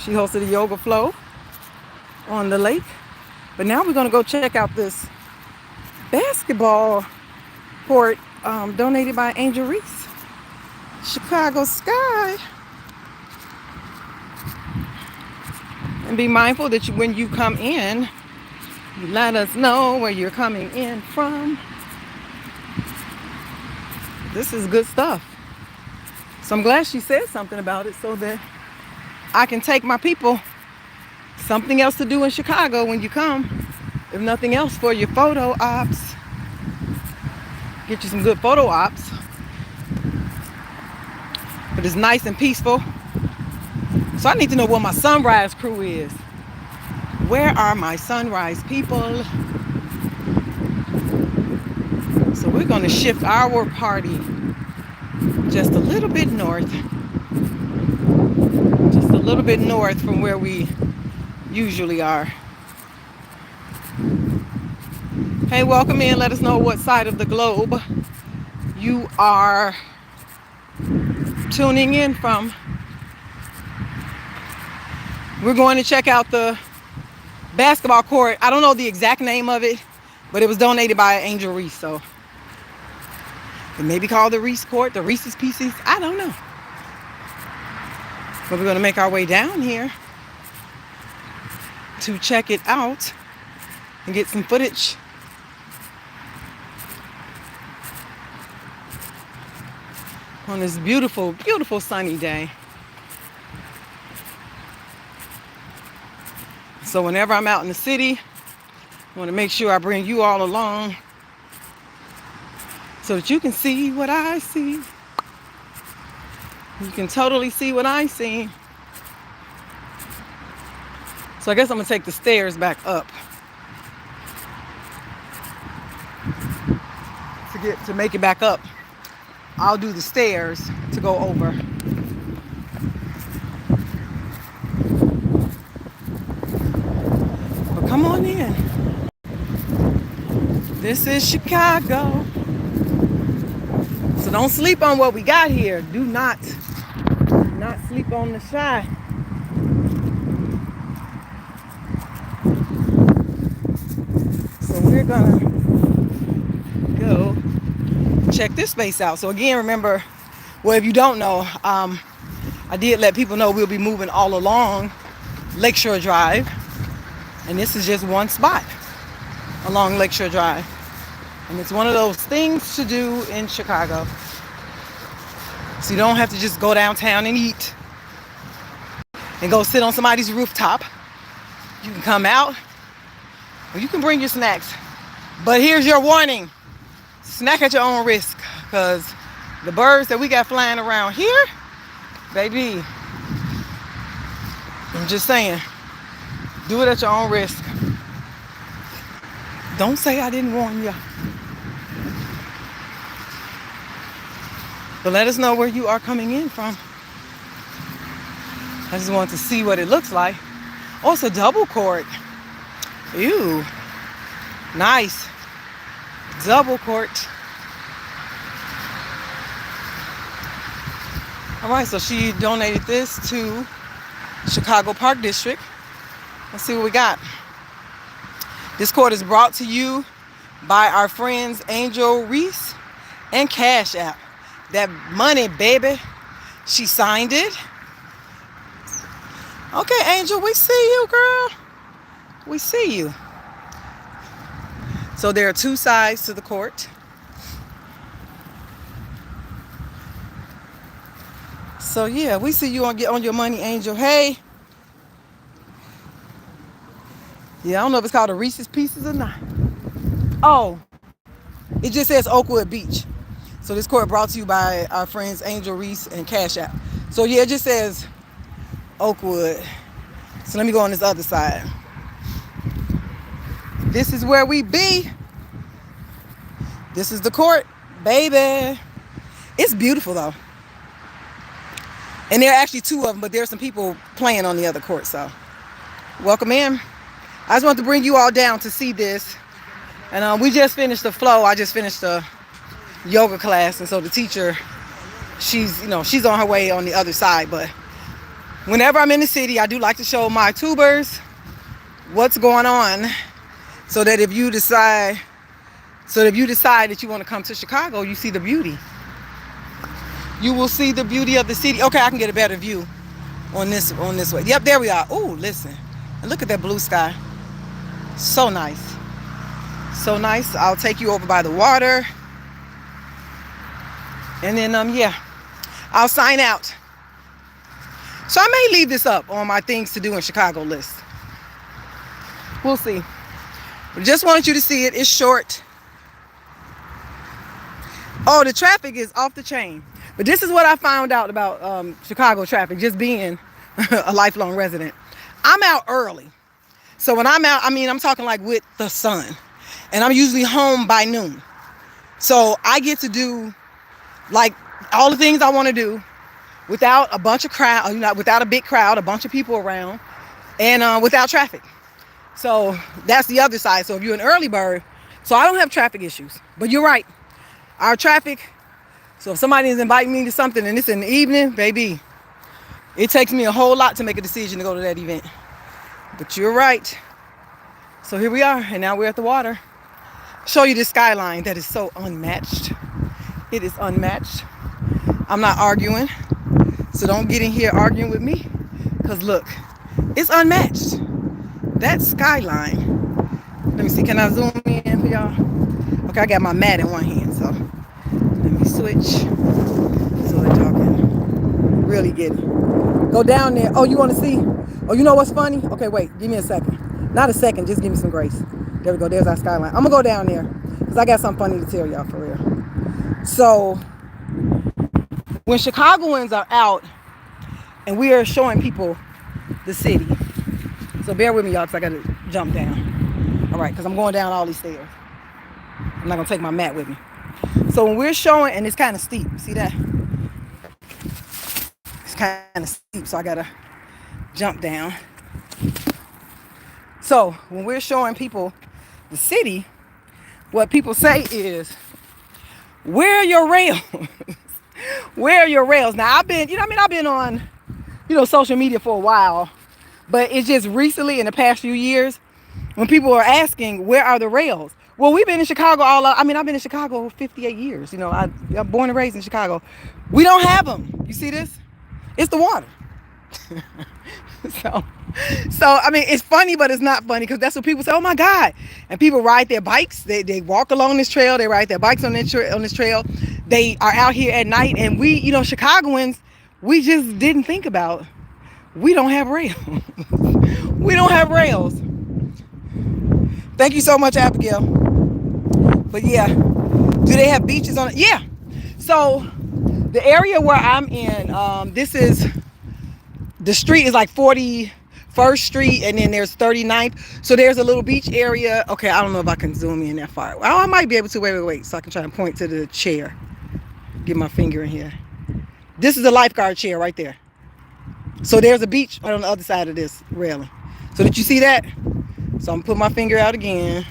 She hosted a yoga flow on the lake. But now we're going to go check out this basketball court donated by Angel Reese. Chicago Sky. And be mindful that when you come in, you let us know where you're coming in from. This is good stuff. So I'm glad she said something about it so that I can take my people something else to do in Chicago when you come. If nothing else, for your photo ops. Get you some good photo ops. But it's nice and peaceful. So I need to know what my sunrise crew is. Where are my sunrise people? So we're going to shift our party just a little bit north. Just a little bit north from where we usually are. Hey, welcome in. Let us know what side of the globe you are tuning in from. We're going to check out the basketball court. I don't know the exact name of it, but it was donated by Angel Reese, so it may be called the Reese Court, the Reese's Pieces. I don't know. But we're going to make our way down here to check it out and get some footage. On this beautiful, beautiful sunny day. So whenever I'm out in the city, I want to make sure I bring you all along so that you can see what I see. You can totally see what I see. So I guess I'm going to take the stairs back up to make it back up. I'll do the stairs to go over. But come on in. This is Chicago. So don't sleep on what we got here. Do not sleep on the Chi. So we're gonna go check this space out. So again, remember, well, if you don't know, I did let people know we'll be moving all along Lakeshore Drive, and this is just one spot along Lakeshore Drive, and it's one of those things to do in Chicago. So you don't have to just go downtown and eat and go sit on somebody's rooftop. You can come out, or you can bring your snacks. But here's your warning. Snack at your own risk, because the birds that we got flying around here, baby, I'm just saying, do it at your own risk. Don't say I didn't warn you. But let us know where you are coming in from. I just want to see what it looks like. Oh, it's a double court. Ew. Nice. Double court. All right, so she donated this to Chicago Park District. Let's see what we got. This court is brought to you by our friends Angel Reese and Cash App. That money, baby. She signed it. Okay, Angel, we see you, girl. We see you. So there are two sides to the court. So yeah, we see you on your money, Angel. Hey. Yeah, I don't know if it's called a Reese's Pieces or not. Oh, it just says Oakwood Beach. So this court brought to you by our friends Angel Reese and Cash App. So yeah, it just says Oakwood. So let me go on this other side. This is where we be. This is the court, baby. It's beautiful though. And there are actually two of them, but there's some people playing on the other court, so welcome in. I just want to bring you all down to see this. And we just finished the flow. I just finished the yoga class, and so the teacher, she's on her way on the other side, but Whenever I'm in the city, I do like to show my tubers what's going on, so that if you decide that you want to come to Chicago, you see the beauty. You will see the beauty of the city. Okay, I can get a better view on this way. Yep, there we are. Oh, listen. And look at that blue sky. So nice. So nice. I'll take you over by the water. And then yeah, I'll sign out. So I may leave this up on my things to do in Chicago list. We'll see. But just wanted you to see it. It's short. Oh, the traffic is off the chain. But this is what I found out about Chicago traffic, just being a lifelong resident. I'm out early. So when I'm out, I mean, I'm talking like with the sun. And I'm usually home by noon. So I get to do like all the things I want to do without a bunch of crowd, without a big crowd, a bunch of people around, and without traffic. So that's the other side. So if you're an early bird, so I don't have traffic issues. But you're right. Our traffic, so if somebody is inviting me to something and it's in the evening, baby, it takes me a whole lot to make a decision to go to that event. But you're right. So here we are, and now we're at the water. Show you this skyline that is so unmatched. It is unmatched. I'm not arguing, so don't get in here arguing with me, because look, it's unmatched. That skyline. Let me see, can I zoom in for y'all? Okay, I got my mat in one hand, so let me switch so that y'all can really get it. Go down there. Oh, you want to see? Oh, you know what's funny? Okay, wait, give me a second. Not a second, just give me some grace. There we go, there's our skyline. I'm gonna go down there, because I got something funny to tell y'all for real. So, when Chicagoans are out, and we are showing people the city. So bear with me, y'all, because I got to jump down. All right, because I'm going down all these stairs. I'm not going to take my mat with me. So when we're showing, and it's kind of steep. See that? It's kind of steep, so I got to jump down. So when we're showing people the city, what people say is, where are your rails? Where are your rails? Now, I've been on, social media for a while, but it's just recently in the past few years when people are asking, where are the rails? Well, we've been in Chicago I've been in Chicago 58 years. I'm born and raised in Chicago. We don't have them. You see this? It's the water. So I mean, it's funny, but it's not funny, because that's what people say. Oh my God! And people ride their bikes. They walk along this trail. They ride their bikes on this trail. They are out here at night, and we, Chicagoans, we just didn't think about. We don't have rails. We don't have rails. Thank you so much, Abigail. But yeah, do they have beaches on it? Yeah. So the area where I'm in, this is, the street is like 41st Street, and then there's 39th. So there's a little beach area. Okay, I don't know if I can zoom in that far. Well, I might be able to. Wait. So I can try and point to the chair. Get my finger in here. This is the lifeguard chair right there. So there's a beach on the other side of this railing. So did you see that? So I'm gonna put my finger out again.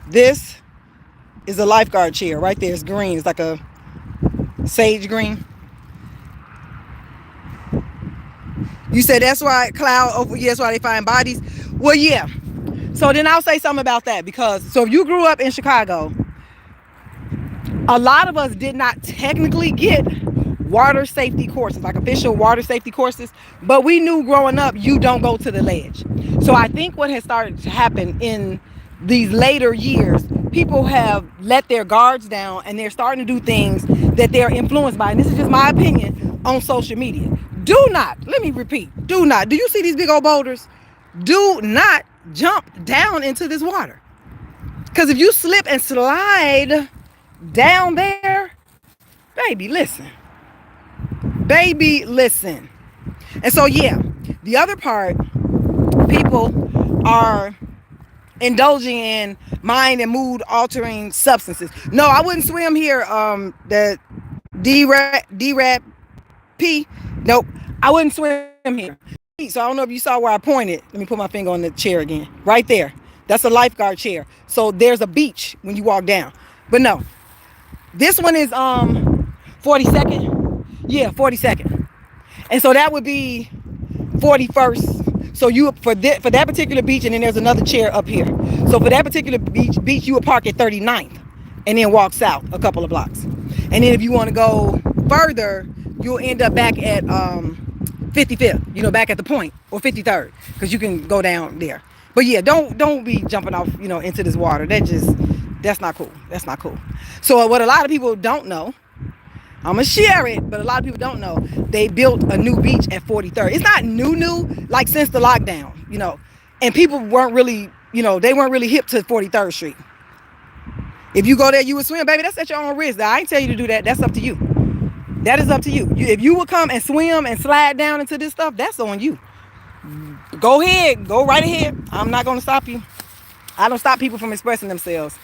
This is a lifeguard chair right there. It's green. It's like a sage green. You said that's why that's why they find bodies. Well, yeah. So then I'll say something about that, because so if you grew up in Chicago, a lot of us did not technically get water safety courses, like official water safety courses, but we knew growing up you don't go to the ledge. So I think what has started to happen in these later years, people have let their guards down, and they're starting to do things that they're influenced by. And this is just my opinion on social media. Do not, let me repeat, do not, do you see these big old boulders? Do not jump down into this water. Because if you slip and slide down there, baby, listen. Baby, listen. And so, yeah, the other part, people are indulging in mind and mood altering substances. No, I wouldn't swim here. The D-Rap P. Nope, I wouldn't swim here. So I don't know if you saw where I pointed. Let me put my finger on the chair again. Right there. That's a lifeguard chair. So there's a beach when you walk down. But no, this one is 42nd. Yeah, 42nd. And so that would be 41st. So you for that particular beach, and then there's another chair up here. So for that particular beach, you would park at 39th and then walk south a couple of blocks. And then if you want to go further, you'll end up back at 55th, back at the point, or 53rd, because you can go down there. But yeah, don't be jumping off, into this water. That's not cool. That's not cool. So what a lot of people don't know, I'm gonna share it, but a lot of people don't know, they built a new beach at 43rd. It's not new, like since the lockdown, and people weren't really, they weren't really hip to 43rd Street. If you go there, you would swim, baby. That's at your own risk. I ain't tell you to do that. That's up to you. That is up to you. If you would come and swim and slide down into this stuff, that's on you. Go ahead. Go right ahead. I'm not going to stop you. I don't stop people from expressing themselves.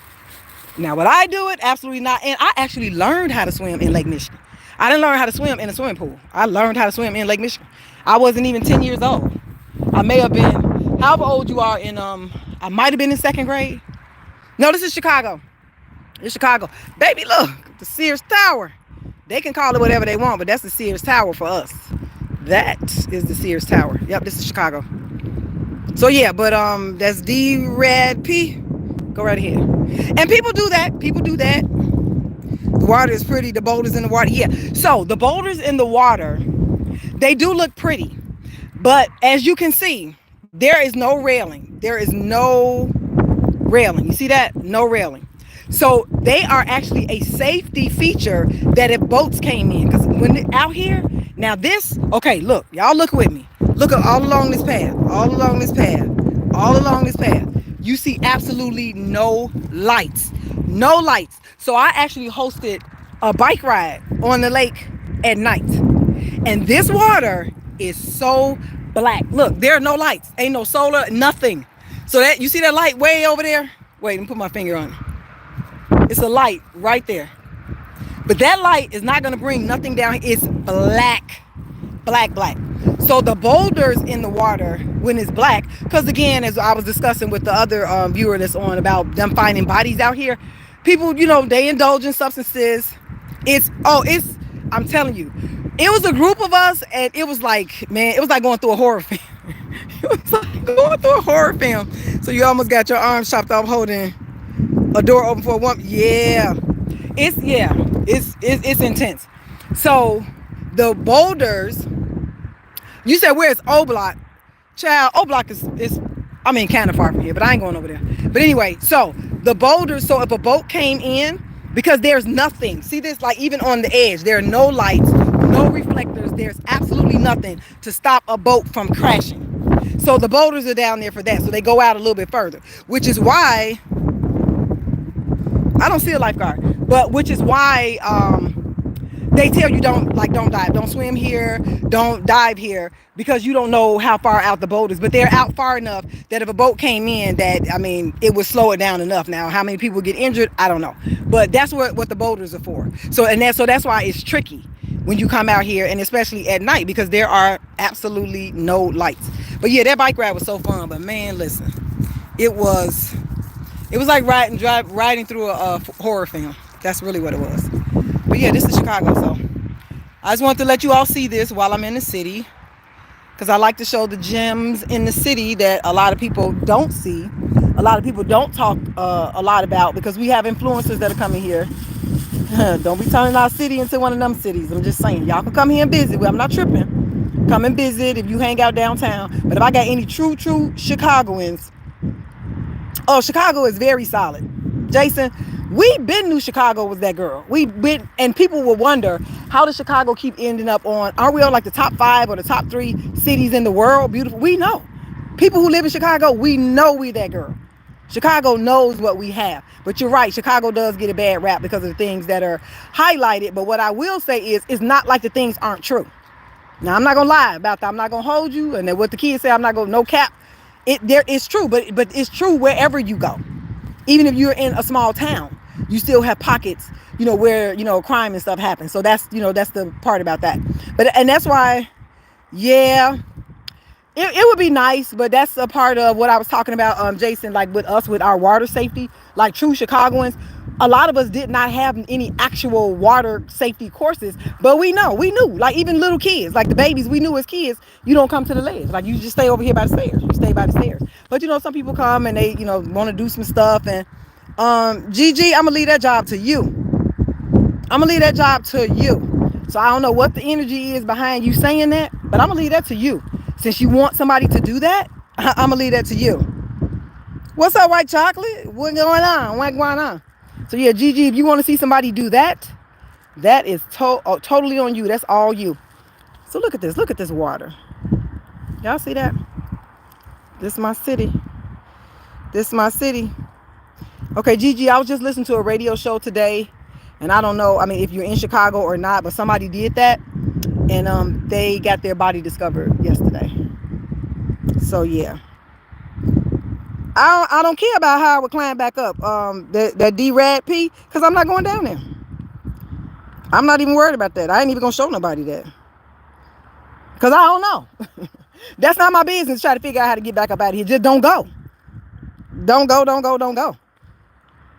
Now, would I do it? Absolutely not. And I actually learned how to swim in Lake Michigan. I didn't learn how to swim in a swimming pool. I learned how to swim in Lake Michigan. I wasn't even 10 years old. I may have been, however old you are, I might have been in second grade. No, this is Chicago. It's Chicago. Baby, look, the Sears Tower. They can call it whatever they want, but that's the Sears Tower for us. That is the Sears Tower. Yep, this is Chicago. So yeah, but that's D-Rad-P. Go right ahead. And people do that. The water is pretty. The boulders in the water. Yeah. So the boulders in the water, they do look pretty. But as you can see, there is no railing. There is no railing. You see that? No railing. So they are actually a safety feature that if boats came in, because when they're out here, now this, okay, look, y'all look with me. Look at all along this path, you see absolutely no lights. So I actually hosted a bike ride on the lake at night. And this water is so black. Look, there are no lights. Ain't no solar, nothing. So that, you see that light way over there? Wait, let me put my finger on it. It's a light right there. But that light is not going to bring nothing down. It's black. So the boulders in the water, when it's black, because again, as I was discussing with the other viewer that's on about them finding bodies out here, people, they indulge in substances. I'm telling you, it was a group of us, and it was like, man, it was like going through a horror film. So you almost got your arms chopped off holding a door open for a woman. Yeah, it's intense. So the boulders, you said where's O Block? Child, O Block is kind of far from here, but I ain't going over there. But anyway, so the boulders, so if a boat came in, because there's nothing, see this, like even on the edge, there are no lights, no reflectors, there's absolutely nothing to stop a boat from crashing. So the boulders are down there for that. So they go out a little bit further, which is why I don't see a lifeguard, but which is why they tell you don't dive, don't swim here, don't dive here, because you don't know how far out the boat is. But they're out far enough that if a boat came in, that, it would slow it down enough. Now, how many people get injured, I don't know, but that's what the boulders are for. So that's why it's tricky when you come out here, and especially at night, because there are absolutely no lights. But yeah, that bike ride was so fun. But man, listen, it was like riding through a horror film. That's really what it was. But yeah, this is Chicago, so I just want to let you all see this while I'm in the city, because I like to show the gems in the city that a lot of people don't see, a lot of people don't talk a lot about, because we have influencers that are coming here. Don't be turning our city into one of them cities. I'm just saying, y'all can come here and visit. I'm not tripping. Come and visit if you hang out downtown. But if I got any true Chicagoans, Chicago is very solid. Jason, we been knew Chicago was that girl. And people will wonder, how does Chicago keep ending up are we on like the top 5 or the top 3 cities in the world? Beautiful. We know. People who live in Chicago, we know we that girl. Chicago knows what we have. But you're right, Chicago does get a bad rap because of the things that are highlighted. But what I will say is, it's not like the things aren't true. Now, I'm not going to lie about that. I'm not going to hold you. And then what the kids say, I'm not going to, no cap. It's true, but it's true wherever you go. Even if you're in a small town, you still have pockets, where, crime and stuff happens. So that's, that's the part about that. And that's why, yeah, it would be nice, but that's a part of what I was talking about, Jason, like with us, with our water safety, like true Chicagoans. a lot of us did not have any actual water safety courses, but we knew, like even little kids, like the babies, we knew as kids, you don't come to the ledge. Like you just stay over here by the stairs. You stay by the stairs. But some people come and they, want to do some stuff. And Gigi, I'm gonna leave that job to you. I'm gonna leave that job to you. So I don't know what the energy is behind you saying that, but I'm gonna leave that to you. Since you want somebody to do that, I'm gonna leave that to you. What's up, white chocolate? What's going on? What's going on? So yeah, Gigi, if you want to see somebody do that, that is totally on you. That's all you. So look at this. Look at this water. Y'all see that? This is my city. This is my city. Okay, Gigi, I was just listening to a radio show today, and I don't know, I mean, if you're in Chicago or not, but somebody did that, and they got their body discovered yesterday. So yeah. I don't care about how I would climb back up that D-Rad P, because I'm not going down there. I'm not even worried about that. I ain't even going to show nobody that. Because I don't know. That's not my business, try to figure out how to get back up out of here. Just don't go. Don't go.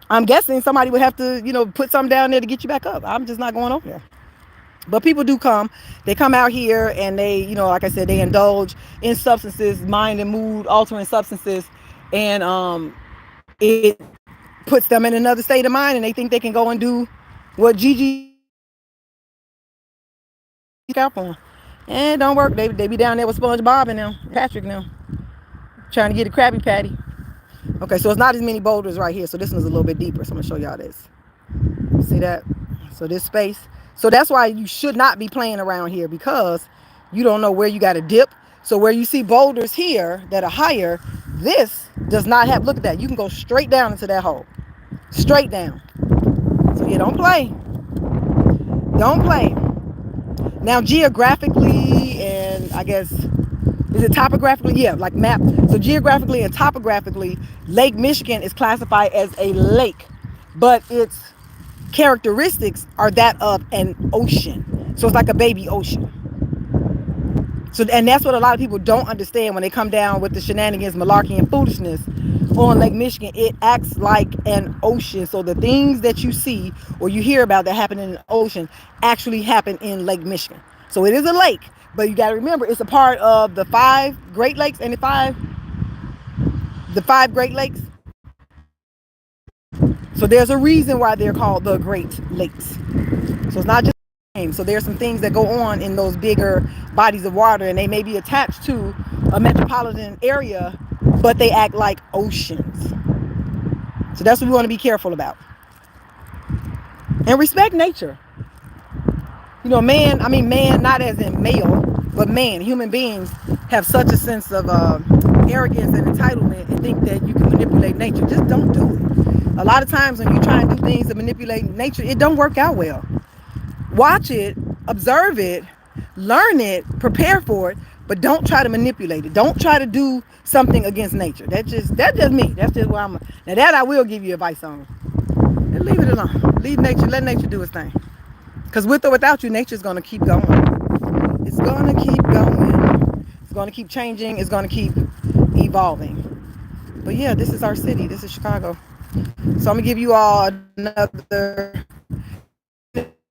I'm guessing somebody would have to, put something down there to get you back up. I'm just not going over there. But people do come. They come out here and they, like I said, they indulge in substances, mind and mood altering substances. And it puts them in another state of mind, and they think they can go and do what Gigi out on. And it don't work. They be down there with SpongeBob and them, Patrick and them, trying to get a Krabby Patty. Okay, so it's not as many boulders right here. So this one's a little bit deeper. So I'm gonna show y'all this. See that? So this space. So that's why you should not be playing around here, because you don't know where you got to dip. So where you see boulders here that are higher, this does not have, look at that. You can go straight down into that hole. Straight down. So yeah, don't play. Don't play. Now geographically, and I guess, is it topographically? Yeah, like map. So geographically and topographically, Lake Michigan is classified as a lake, but its characteristics are that of an ocean. So it's like a baby ocean. So, and that's what a lot of people don't understand when they come down with the shenanigans, malarkey, and foolishness on Lake Michigan. It acts like an ocean. So the things that you see or you hear about that happen in the ocean actually happen in Lake Michigan. So it is a lake, but you got to remember it's a part of the 5 Great Lakes and the five Great Lakes. So there's a reason why they're called the Great Lakes. So it's not just so there's some things that go on in those bigger bodies of water, and they may be attached to a metropolitan area, but they act like oceans. So that's what we want to be careful about. And respect nature. Man, not as in male, but man, human beings have such a sense of arrogance and entitlement and think that you can manipulate nature. Just don't do it. A lot of times when you try and do things to manipulate nature, it don't work out well. Watch it, observe it, learn it, prepare for it, but don't try to manipulate it. Don't try to do something against nature. That's just me. That's just where I'm. Now that I will give you advice on. And leave it alone. Leave nature. Let nature do its thing. Because with or without you, nature's gonna keep going. It's gonna keep going. It's gonna keep changing. It's gonna keep evolving. But yeah, this is our city. This is Chicago. So I'm gonna give you all another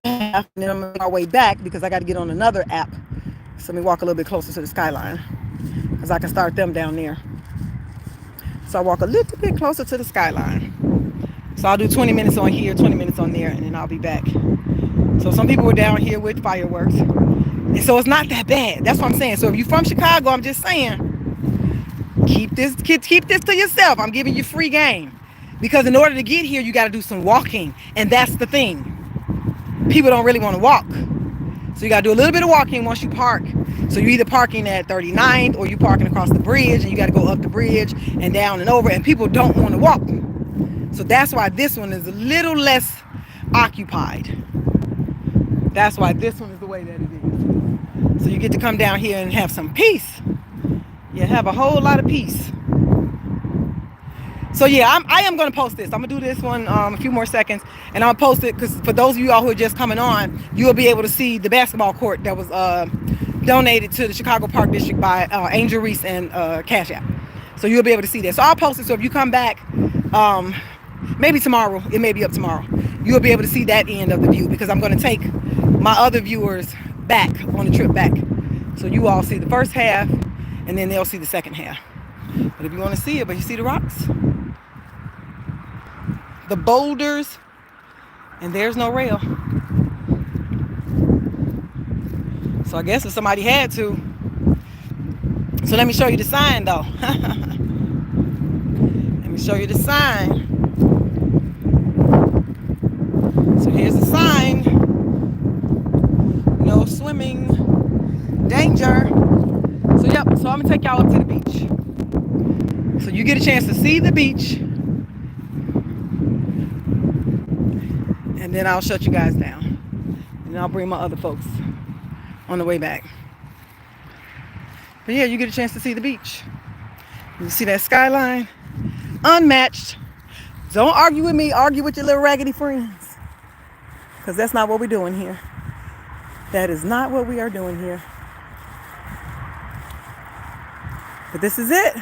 half, and then I'm on my way back because I got to get on another app. So let me walk a little bit closer to the skyline, because I can start them down there. So I walk a little bit closer to the skyline. So I'll do 20 minutes on here, 20 minutes on there, and then I'll be back. So some people were down here with fireworks, and so it's not that bad. That's what I'm saying. So if you're from Chicago, I'm just saying, keep this to yourself. I'm giving you free game, because in order to get here, you got to do some walking, and that's the thing. People don't really want to walk. So you got to do a little bit of walking once you park. So you're either parking at 39th or you're parking across the bridge, and you got to go up the bridge and down and over, and people don't want to walk. So that's why this one is a little less occupied. That's why this one is the way that it is. So you get to come down here and have some peace. You have a whole lot of peace. So yeah, I am going to post this. I'm going to do this one a few more seconds, and I'll post it because for those of you all who are just coming on, you'll be able to see the basketball court that was donated to the Chicago Park District by Angel Reese and Cash App. So you'll be able to see that. So I'll post it. So if you come back, maybe tomorrow. It may be up tomorrow. You'll be able to see that end of the view because I'm going to take my other viewers back on the trip back. So you all see the first half and then they'll see the second half. But if you want to see it, but you see the rocks, the boulders, and there's no rail. So I guess if somebody had to. So let me show you the sign though. Let me show you the sign. So here's the sign. No swimming. Danger. So yep, so I'm gonna take y'all up to the beach. So you get a chance to see the beach. And then I'll shut you guys down. And I'll bring my other folks on the way back. But yeah, you get a chance to see the beach. You see that skyline? Unmatched. Don't argue with me, argue with your little raggedy friends. Because that's not what we're doing here. That is not what we are doing here. But this is it.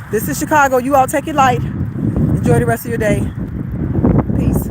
This is Chicago. You all take it light. Enjoy the rest of your day. Peace.